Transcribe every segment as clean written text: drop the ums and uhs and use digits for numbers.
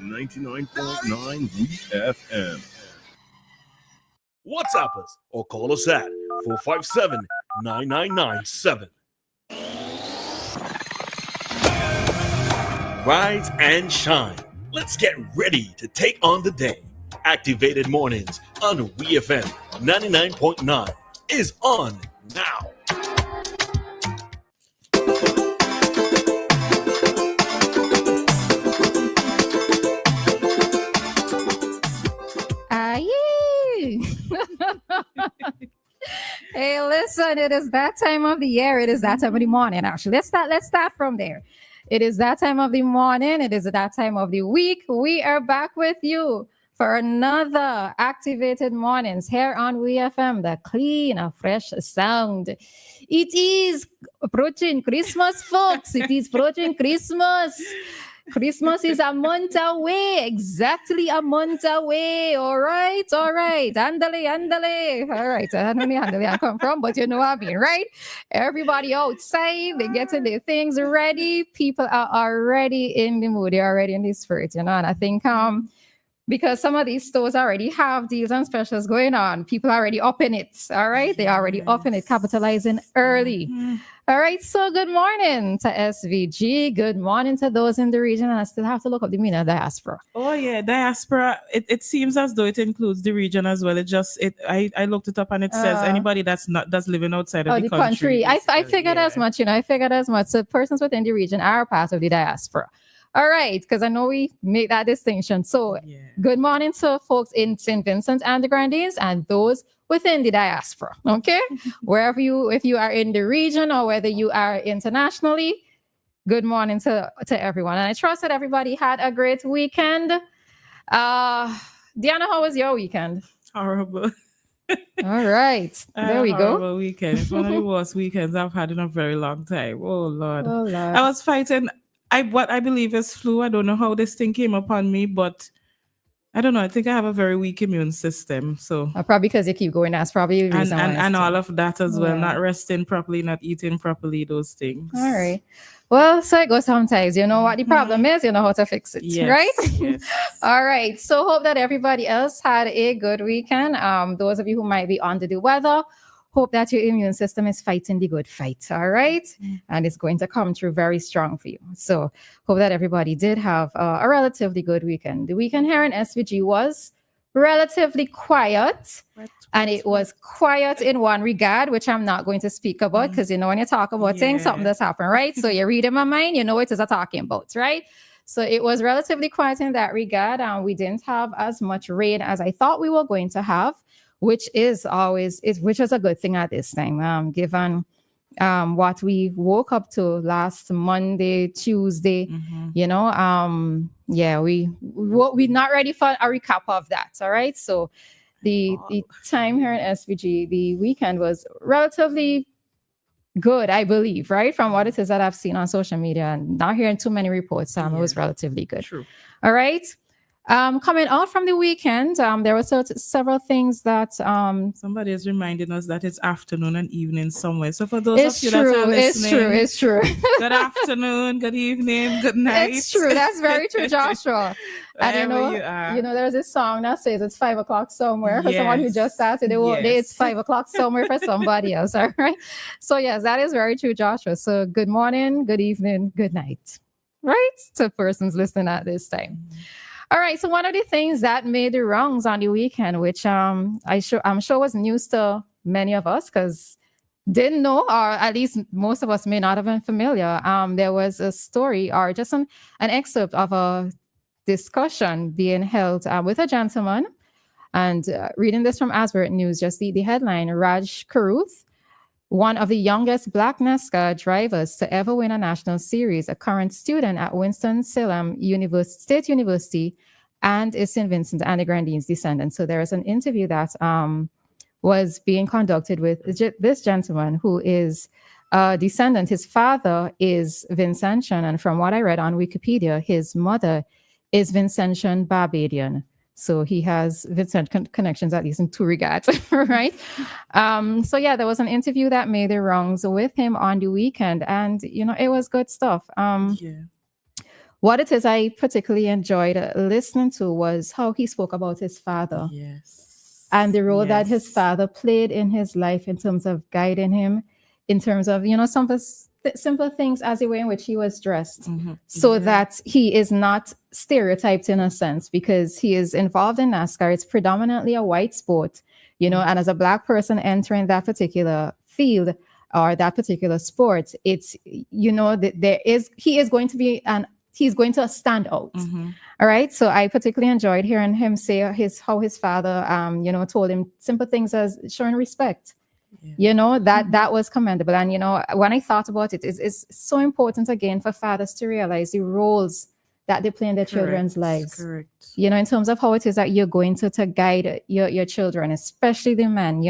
99.9 WEFM. WhatsApp us or call us at 457-9997. Rise and shine. Let's get ready to take on the day. Activated Mornings on WEFM 99.9 is on now. Hey, listen, it is that time of the year. It is that time of the morning, actually. Let's start from there. It is that time of the morning. It is that time of the week. We are back with you for another Activated Mornings here on WEFM, the clean, fresh sound. It is approaching Christmas, folks. It is approaching Christmas. Christmas is a month away, exactly a month away. All right. Andale. All right, I don't know where andale I come from, but you know what I mean, right? Everybody outside, they're getting their things ready. People are already in the mood. They're already in the spirit, and I think because some of these stores already have deals and specials going on. People are already up in it. All right. They're already up in it, capitalizing early. Mm-hmm. All right. So good morning to SVG. Good morning to those in the region. And I still have to look up the meaning of diaspora. Oh, yeah. Diaspora. It seems as though it includes the region as well. I looked it up and it says anybody that's living outside of the country. I figured as much, I figured as much. So persons within the region are part of the diaspora. All right, because I know we make that distinction. So Good morning to folks in St. Vincent and the Grenadines and those within the diaspora, okay? Wherever if you are in the region or whether you are internationally, good morning to everyone. And I trust that everybody had a great weekend. Dianna, how was your weekend? Horrible. All right, there we go. Horrible weekend. It's one of the worst weekends I've had in a very long time. Oh, Lord. I was fighting what I believe is flu. I don't know how this thing came upon me, but I don't know. I think I have a very weak immune system. So probably because you keep going. That's probably the reason. And all of that as well. Not resting properly, not eating properly, those things. All right. Well, so it goes sometimes. You know what the problem is, you know how to fix it, right? Yes. All right. So hope that everybody else had a good weekend. Those of you who might be under the weather, hope that your immune system is fighting the good fight, all right? And it's going to come through very strong for you. So hope that everybody did have a relatively good weekend. The weekend here in SVG was relatively quiet. And it was quiet in one regard, which I'm not going to speak about because, when you talk about things, something does happen, right? So you read in my mind, you know it is a talking about, right? So it was relatively quiet in that regard. And we didn't have as much rain as I thought we were going to have, which is a good thing at this time, given what we woke up to last Monday, Tuesday. We not ready for a recap of that. All right. So the time here in SVG, the weekend was relatively good, I believe, right? From what it is that I've seen on social media and not hearing too many reports, it was relatively good. True. All right. Coming out from the weekend, there were several things that somebody is reminding us that it's afternoon and evening somewhere. So for those of you that are listening, it's true. Good afternoon, good evening, good night. It's true. That's very true, Joshua. And you are. There's this song that says it's 5 o'clock somewhere for someone who just started. It's 5 o'clock somewhere for somebody else. All right. So yes, that is very true, Joshua. So good morning, good evening, good night. Right? To persons listening at this time. All right, so one of the things that made the rounds on the weekend, which I'm sure was news to many of us because didn't know, or at least most of us may not have been familiar. There was a story or just an excerpt of a discussion being held with a gentleman, and reading this from Asbury News, just the headline: Raj Karuth, one of the youngest Black NASCAR drivers to ever win a national series, a current student at Winston-Salem State University, and is St. Vincent and the Grenadines descendant. So there is an interview that was being conducted with this gentleman who is a descendant. His father is Vincentian, and from what I read on Wikipedia, his mother is Vincentian Barbadian. So he has Vincent connections, at least in two regards, right? There was an interview that made the rounds with him on the weekend, and it was good stuff. what it is I particularly enjoyed listening to was how he spoke about his father. Yes. And the role that his father played in his life in terms of guiding him, in terms of, some of the simple things as the way in which he was dressed, so that he is not stereotyped in a sense, because he is involved in NASCAR. It's predominantly a white sport, and as a Black person entering that particular field or that particular sport, it's, he is going to be he's going to stand out. All right. So I particularly enjoyed hearing him say how his father, told him simple things as showing respect. That was commendable. And, when I thought about it, it's so important again for fathers to realize the roles that they play in their children's lives. Correct. In terms of how it is that you're going to guide your children, especially the men,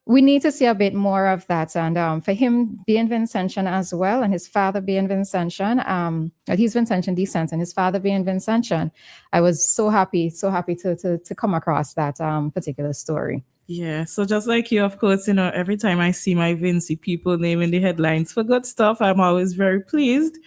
we need to see a bit more of that. And for him being Vincentian as well, and his father being Vincentian, he's Vincentian descent, and his father being Vincentian, I was so happy to come across that particular story. Yeah, so just like you, of course, every time I see my Vinci people naming the headlines for good stuff, I'm always very pleased.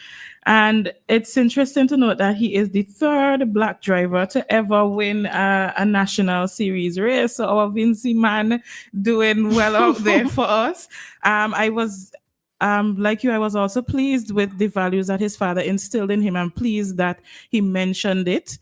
And it's interesting to note that he is the third Black driver to ever win a national series race. So our Vinci man doing well out there for us. I was like you, I was also pleased with the values that his father instilled in him. I'm pleased that he mentioned it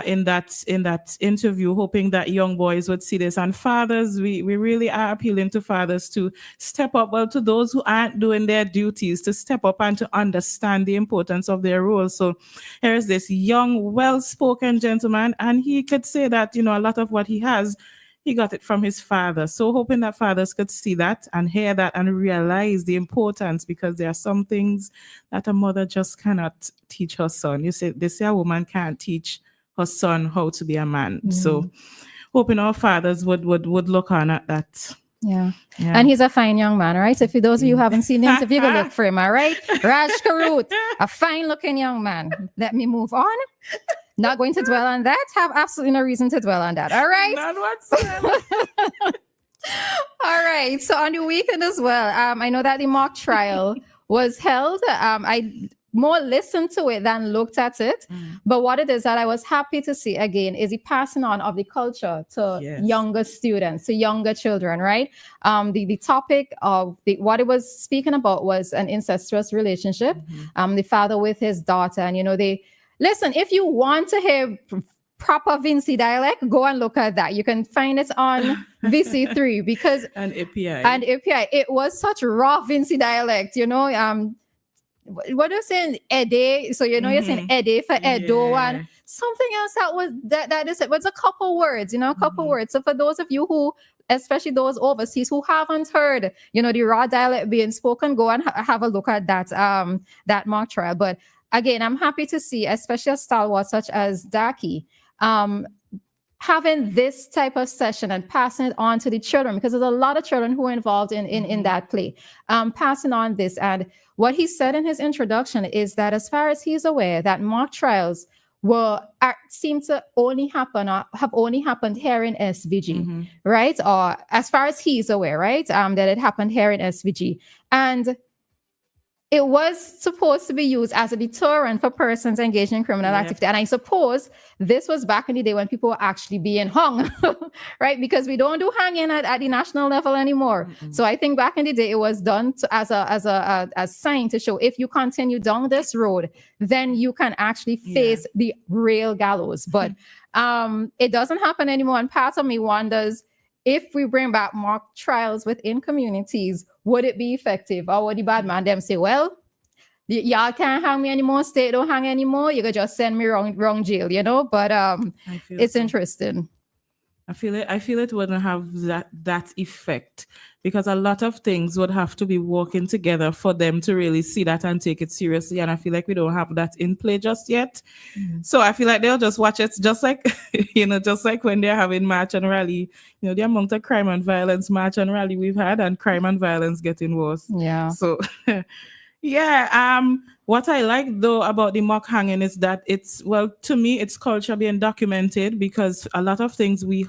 in that interview, hoping that young boys would see this. And fathers, we really are appealing to fathers to step up, well, to those who aren't doing their duties, to step up and to understand the importance of their role. So here's this young, well-spoken gentleman, and he could say that, a lot of what he has, he got it from his father. So hoping that fathers could see that and hear that and realize the importance, because there are some things that a mother just cannot teach her son. They say a woman can't teach her son how to be a man. So hoping our fathers would look on at that. Yeah. And he's a fine young man, right? So for those of you who haven't seen the interview, go look for him, all right? Raj Karut, a fine looking young man. Let me move on. Not going to dwell on that. Have absolutely no reason to dwell on that. All right. None whatsoever. All right. So on the weekend as well, I know that the mock trial was held. I more listened to it than looked at it. But what it is that I was happy to see again is the passing on of the culture to younger students, to younger children, right? The topic of what it was speaking about was an incestuous relationship. The father with his daughter, and they listen. If you want to hear proper Vinci dialect, go and look at that. You can find it on VC3 because and API. It was such raw Vinci dialect, what are you saying? Ede. So you're saying Ede for Edo, and something else that was a couple words, a couple words. So for those of you who, especially those overseas who haven't heard, the raw dialect being spoken, go and have a look at that mock trial. But again, I'm happy to see, especially a stalwart such as Daki, having this type of session and passing it on to the children, because there's a lot of children who are involved in that play, passing on this. And what he said in his introduction is that as far as he's aware, that mock trials seem to only happen or have only happened here in SVG, right? Or as far as he's aware, right? That it happened here in SVG. And it was supposed to be used as a deterrent for persons engaged in criminal activity. And I suppose this was back in the day when people were actually being hung, right? Because we don't do hanging at the national level anymore. So I think back in the day, it was done as a sign to show if you continue down this road, then you can actually face the real gallows. But it doesn't happen anymore. And part of me wonders, if we bring back mock trials within communities, would it be effective? Or would the bad man them say, well, y'all can't hang me anymore, state don't hang anymore, you could just send me wrong jail, But it's interesting. I feel it wouldn't have that effect, because a lot of things would have to be working together for them to really see that and take it seriously. And I feel like we don't have that in play just yet. So I feel like they'll just watch it, just like, just like when they're having march and rally, the amount of crime and violence march and rally we've had, and crime and violence getting worse. Yeah. So Yeah. What I like though about the mock hanging is that to me, it's culture being documented, because a lot of things we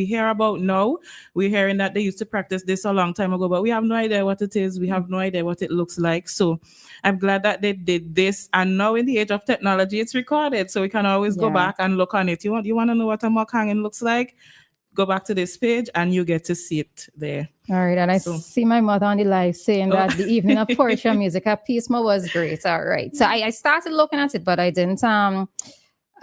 hear about now, we're hearing that they used to practice this a long time ago, but we have no idea what it is. We have no idea what it looks like. So I'm glad that they did this. And now in the age of technology, it's recorded. So we can always go back and look on it. You want to know what a mock hanging looks like? Go back to this page and you get to see it there. All right. And I see my mother on the live saying that the evening of poetry and music at Peacemo was great. All right. So I started looking at it, but I didn't, I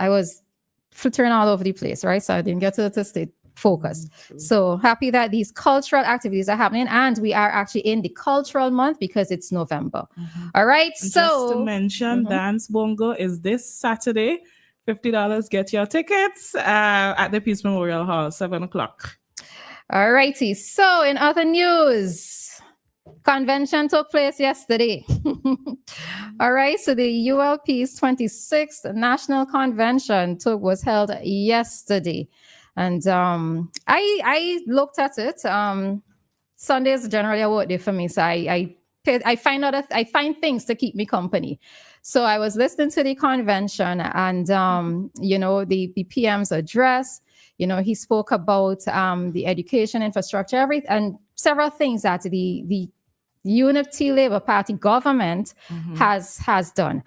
was flittering all over the place, right? So I didn't get to stay focused. So happy that these cultural activities are happening, and we are actually in the cultural month because it's November. All right. And so just to mention, Dance Bongo is this Saturday. $50, get your tickets at the Peace Memorial Hall, 7:00. All righty. So in other news, convention took place yesterday. All right. So the ULP's 26th National Convention was held yesterday. And I looked at it. Sundays generally a work day for me. So I find things to keep me company. So I was listening to the convention, and the PM's address. He spoke about the education infrastructure, and several things that the Unity Labour Party government has done.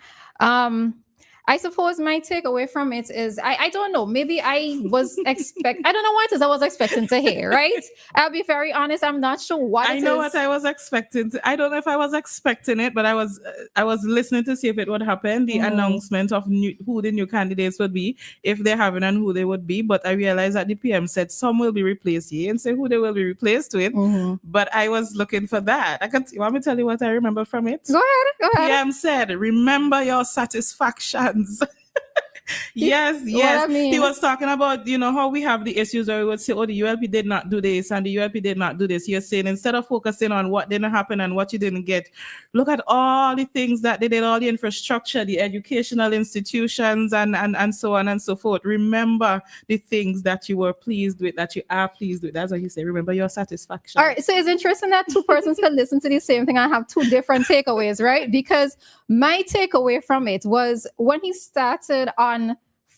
I suppose my takeaway from it is, I don't know, maybe I don't know what it is I was expecting to hear, right? I'll be very honest, I'm not sure what I know what I was expecting. I don't know if I was expecting it, but I was listening to see if it would happen, the announcement of who the new candidates would be, if they're having and who they would be. But I realized that the PM said some will be replaced here and say who they will be replaced with. But I was looking for that. You want me to tell you what I remember from it? Go ahead. PM said, remember your satisfaction. Yes. I mean? He was talking about, how we have the issues where we would say, oh, the ULP did not do this and the ULP did not do this. He was saying, instead of focusing on what didn't happen and what you didn't get, look at all the things that they did, all the infrastructure, the educational institutions, and so on and so forth. Remember the things that you were pleased with, that you are pleased with. That's what he said. Remember your satisfaction. All right. So it's interesting that two persons can listen to the same thing and have two different takeaways, right? Because my takeaway from it was when he started on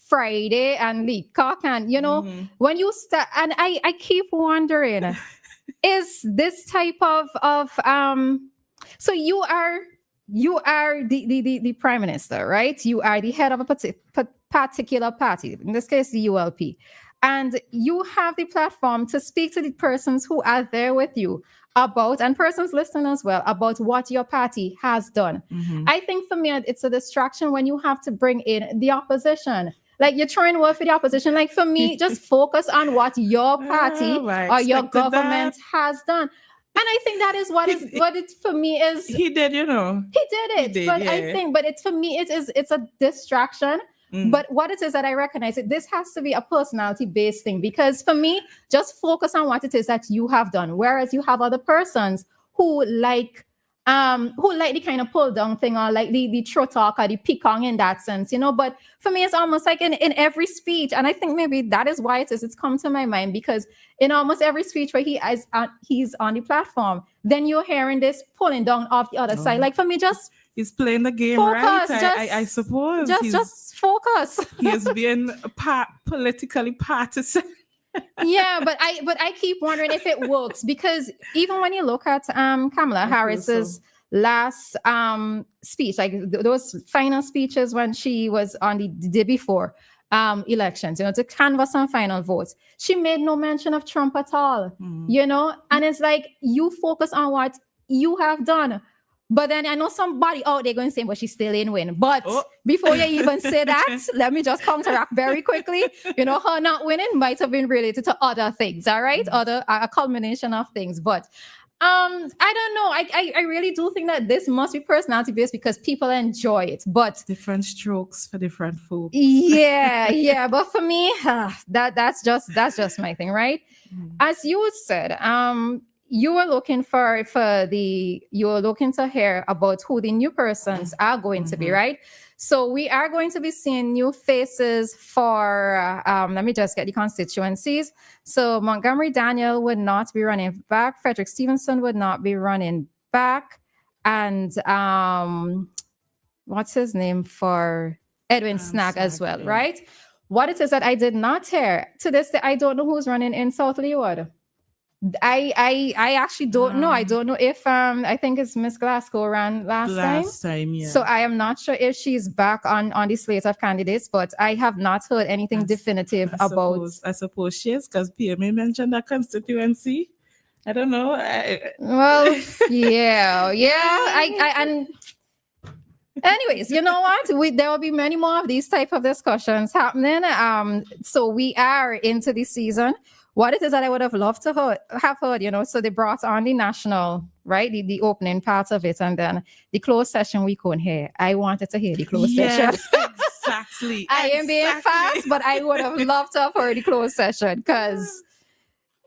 Friday and Leacock, and when you start, and I keep wondering, is this type of so you are the prime minister, right? You are the head of a particular party, in this case the ULP, and you have the platform to speak to the persons who are there with you about, and persons listening as well, about what your party has done. I think for me, it's a distraction when you have to bring in the opposition. Like, you're trying to work for the opposition. Like, for me, just focus on what your party or your government has done. And I think that is what it for me is. He did, He did it. But yeah. I think, it's for me, it's a distraction. But what it is that I recognize, this has to be a personality-based thing, because for me, just focus on what it is that you have done. Whereas you have other persons who like the kind of pull down thing, or like the throw talk or the peacock in that sense, But for me, it's almost like in every speech, and I think maybe that is why it's come to my mind, because in almost every speech where he's on the platform, then you're hearing this pulling down off the other side. Like, for me, just he's playing the game, focus, right? I suppose. Just focus. He is being politically partisan. Yeah, but I keep wondering if it works, because even when you look at Kamala Harris's last speech, like those final speeches when she was on the day before elections, to canvass some final votes, she made no mention of Trump at all, and it's like, you focus on what you have done. But then I know somebody out there going to say, well, she's still in win. But before you even say that, let me just counteract very quickly. Her not winning might have been related to other things, all right? A culmination of things. But I don't know. I really do think that this must be personality-based, because people enjoy it. But different strokes for different folks. Yeah. But for me, that's just my thing, right? As you said, you were looking you were looking to hear about who the new persons are going to be, right? So we are going to be seeing new faces for, let me just get the constituencies. So Montgomery Daniel would not be running back. Frederick Stevenson would not be running back. and what's his name for Edwin Snack as well, right? What it is that I did not hear to this day, I don't know who's running in South Leeward. I actually don't know. I don't know if I think it's Miss Glasgow ran last time. Yeah. So I am not sure if she's back on the slate of candidates, but I have not heard anything definitive about. I suppose she is, because PMA mentioned that constituency. I don't know. Well, yeah. And anyways, you know what? There will be many more of these type of discussions happening. So we are into the season. What it is that I would have loved to have heard, so they brought on the national, right? The opening part of it, and then the closed session we couldn't hear. I wanted to hear the closed session. Exactly. I am being fast, but I would have loved to have heard the closed session, because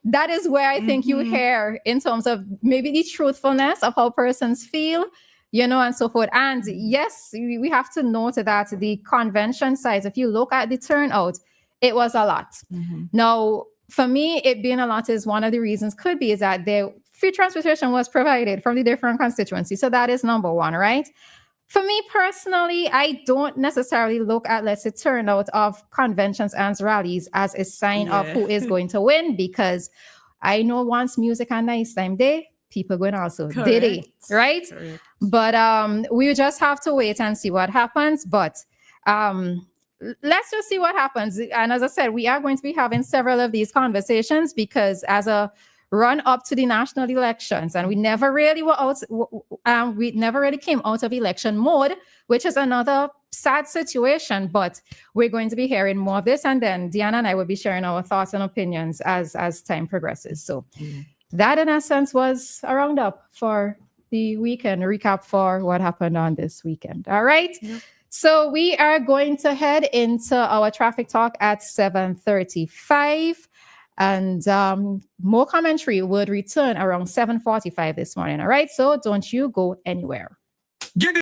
that is where I think you hear in terms of maybe the truthfulness of how persons feel, and so forth. And yes, we have to note that the convention size, if you look at the turnout, it was a lot. Now, for me, it being a lot is one of the reasons is that free transportation was provided from the different constituencies. So that is number one, right? For me personally, I don't necessarily look at, let's say, turnout of conventions and rallies as a sign of who is going to win, because I know once music and nice time day, people going also did it, right? Correct. But we just have to wait and see what happens. But let's just see what happens. And as I said, we are going to be having several of these conversations, because as a run up to the national elections, and we never really came out of election mode, which is another sad situation. But we're going to be hearing more of this, and then Dianna and I will be sharing our thoughts and opinions as time progresses. So that, in essence, was a roundup for the weekend, recap for what happened on this weekend. All right. Yep. So we are going to head into our traffic talk at 7:35, and more commentary would return around 7:45 this morning. All right, so don't you go anywhere.